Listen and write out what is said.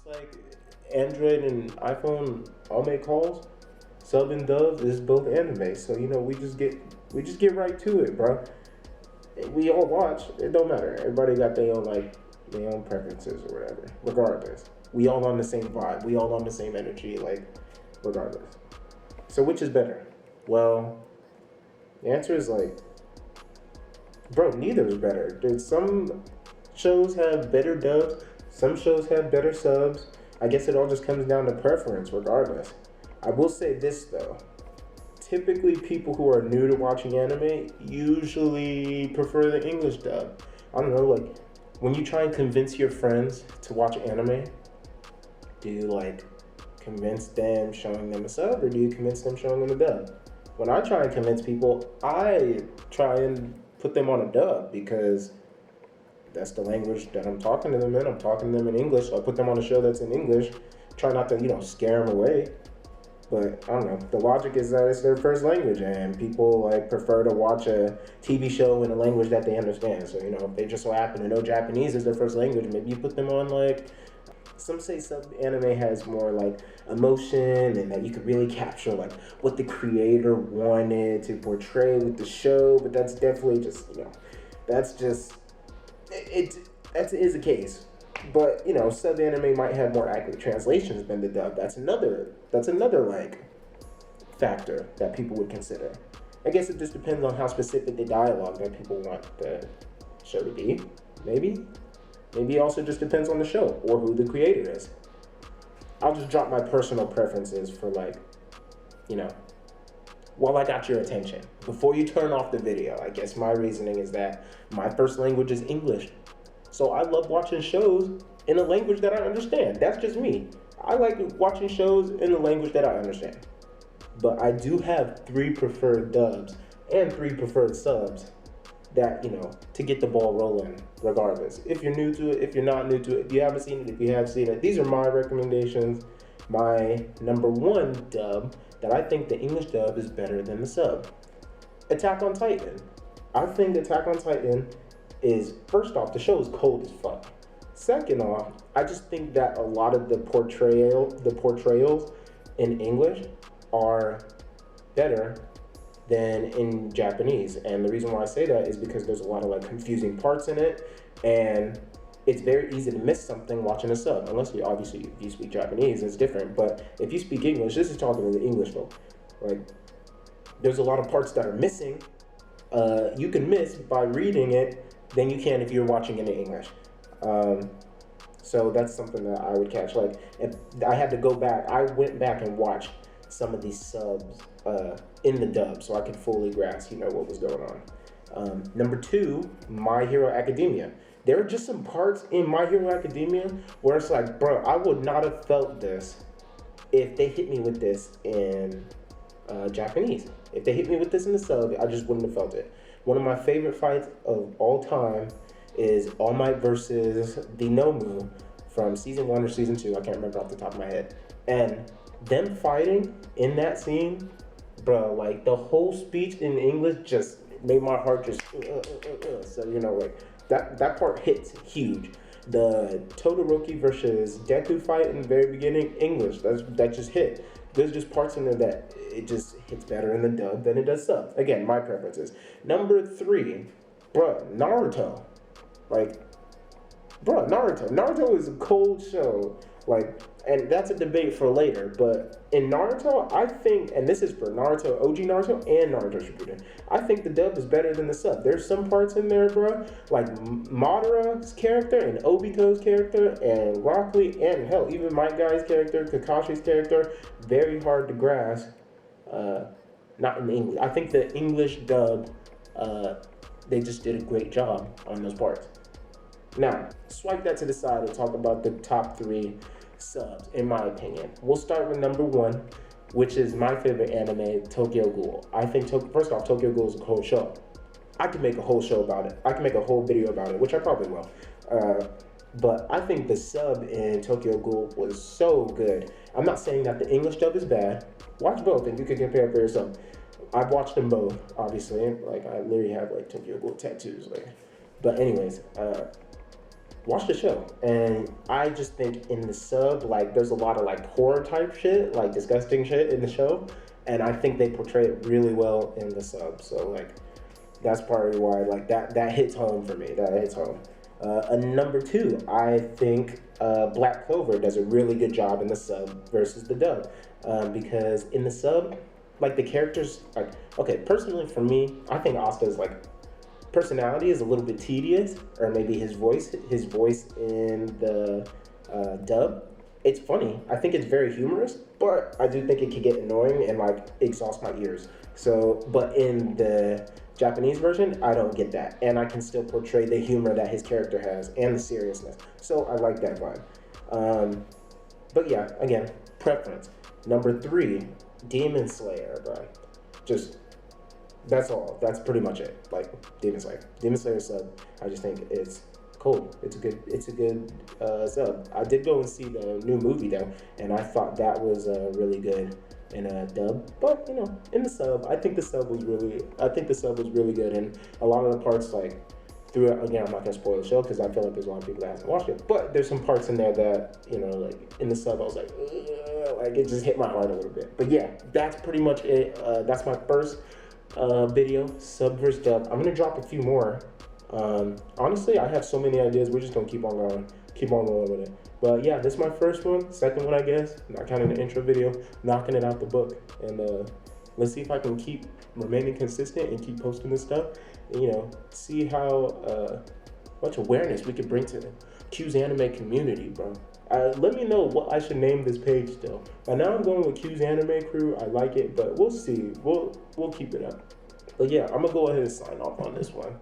like Android and iPhone all make calls. Sub and dub is both anime, so we just get right to it, bro. We all watch. It don't matter. Everybody got their own preferences or whatever. Regardless, we all on the same vibe. We all on the same energy. Like, regardless. So which is better? Well, the answer is like, bro, neither is better. There's some shows have better dubs. Some shows have better subs. I guess it all just comes down to preference, regardless. I will say this though. Typically, people who are new to watching anime usually prefer the English dub. I don't know, like, when you try and convince your friends to watch anime, do you like convince them showing them a sub or do you convince them showing them a dub? When I try and convince people, I try and put them on a dub because that's the language that I'm talking to them in. I'm talking to them in English. So I put them on a show that's in English. Try not to, scare them away. But I don't know. The logic is that it's their first language, and people like prefer to watch a TV show in a language that they understand. So if they just so happen to know Japanese as their first language, maybe you put them on like. Some say sub anime has more like emotion, and that you could really capture like what the creator wanted to portray with the show. But that's definitely just that's just it. That is a case. But sub anime might have more accurate translations than the dub. That's another like factor that people would consider. I guess it just depends on how specific the dialogue that people want the show to be. Maybe it also just depends on the show or who the creator is. I'll just drop my personal preferences for like, while I got your attention. Before you turn off the video, I guess my reasoning is that my first language is English. So I love watching shows in a language that I understand. That's just me. I like watching shows in a language that I understand. But I do have 3 preferred dubs and 3 preferred subs that, to get the ball rolling regardless. If you're new to it, if you're not new to it, if you haven't seen it, if you have seen it, these are my recommendations. My number 1 dub that I think the English dub is better than the sub. Attack on Titan. I think Attack on Titan is, first off, the show is cold as fuck. Second off, I just think that a lot of the portrayals in English are better than in Japanese. And the reason why I say that is because there's a lot of like confusing parts in it, and it's very easy to miss something watching a sub. Unless if you speak Japanese, it's different. But if you speak English, this is talking to the English folk. Like, there's a lot of parts that are missing. You can miss by reading it than you can if you're watching it in English. So that's something that I would catch. Like, if I had to go back, I went back and watched some of these subs in the dub so I could fully grasp, what was going on. Number 2, My Hero Academia. There are just some parts in My Hero Academia where it's like, bro, I would not have felt this if they hit me with this in Japanese. If they hit me with this in the sub, I just wouldn't have felt it. One of my favorite fights of all time is All Might versus the Nomu from season 1 or season 2. I can't remember off the top of my head. And them fighting in that scene, bro, like the whole speech in English just made my heart just So like that part hits huge. The Todoroki versus Deku fight in the very beginning, English, that just hit. There's just parts in there that it just hits better in the dub than it does sub. Again, my preferences. Number 3, bruh, Naruto. Like, bruh, Naruto. Naruto is a cold show. Like, and that's a debate for later. But in Naruto, I think, and this is for Naruto, OG Naruto, and Naruto Shippuden, I think the dub is better than the sub. There's some parts in there, bruh, like Madara's character and Obito's character and Rock Lee and hell, even my guy's character, Kakashi's character, very hard to grasp. Not in English. I think the English dub, they just did a great job on those parts. Now, swipe that to the side and talk about the top 3 subs, in my opinion. We'll start with number 1, which is my favorite anime, Tokyo Ghoul. I think, first off, Tokyo Ghoul is a cold show. I could make a whole show about it. I can make a whole video about it, which I probably will. But I think the sub in Tokyo Ghoul was so good. I'm not saying that the English dub is bad. Watch both and you can compare for yourself. I've watched them both, obviously. Like, I literally have like Tokyo Ghoul tattoos. Like, but anyways, watch the show. And I just think in the sub, like there's a lot of like horror type shit, like disgusting shit in the show, and I think they portray it really well in the sub. So like that's probably why like that hits home for me. That hits home. And number two, I think Black Clover does a really good job in the sub versus the dub, because in the sub, like the characters, like okay, personally for me, I think Asta's like personality is a little bit tedious, or maybe his voice in the dub. It's funny. I think it's very humorous, but I do think it could get annoying and like exhaust my ears. So, but in the Japanese version, I don't get that, and I can still portray the humor that his character has and the seriousness. So I like that vibe. Um, but yeah, again, preference. Number three, Demon Slayer, bro. Just that's all. That's pretty much it. Like Demon Slayer. Demon Slayer sub. I just think it's cool. It's a good sub. I did go and see the new movie though, and I thought that was really good in a dub. But you know, in the sub, I think the sub was really good, and a lot of the parts like throughout. Again, I'm not gonna spoil the show because I feel like there's a lot of people that haven't watched it. But there's some parts in there that like in the sub, I was like, ugh, like it just hit my heart a little bit. But yeah, that's pretty much it. That's my first video, sub versus dub. I'm gonna drop a few more. Honestly, I have so many ideas. We're just gonna keep on going with it. But yeah, this is my first one. Second one, I guess, not counting the intro video, knocking it out the book. And let's see if I can keep remaining consistent and keep posting this stuff. And, see how much awareness we can bring to the Q's anime community, bro. Let me know what I should name this page still. But now I'm going with Q's Anime Crew. I like it, but we'll see. We'll keep it up. But yeah, I'm gonna go ahead and sign off on this one.